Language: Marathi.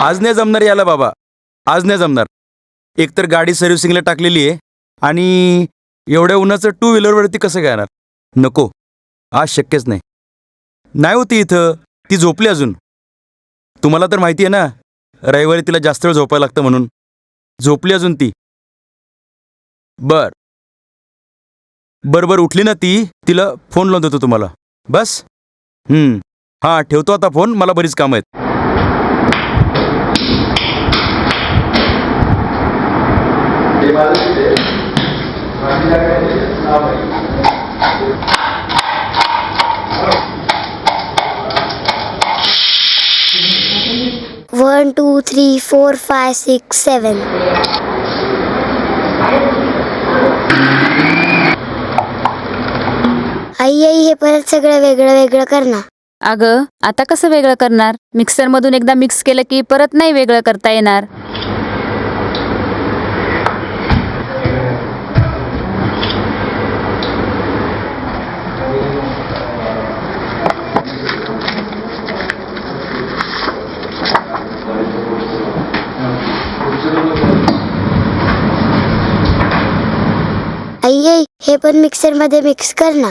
आज नाही जमणार याला बाबा, आज नाही जमणार. एकतर गाडी सर्व्हिसिंगला टाकलेली आहे आणि एवढ्या उन्हाचं टू व्हीलरवरती कसं काय येणार. नको, आज शक्यच नाही. नाही होती इथं, ती झोपली अजून. तुम्हाला तर माहिती आहे ना, रविवारी तिला जास्त वेळ झोपायला लागतं म्हणून. झोपली अजून ती. बर बर उठली ना ती, तिला फोन लावून देतो तुम्हाला. बस. हां, ठेवतो आता फोन, मला बरीच कामं आहेत. वन 2 3 4 5 6 7. आई आई, हे परत सगळं वेगळं वेगळं कर ना. अगं, आता कसं वेगळं करणार? मिक्सरमधून एकदा मिक्स केलं की परत नाही वेगळं करता येणार. आई आई, हे पण मिक्सर मध्ये मिक्स कर ना.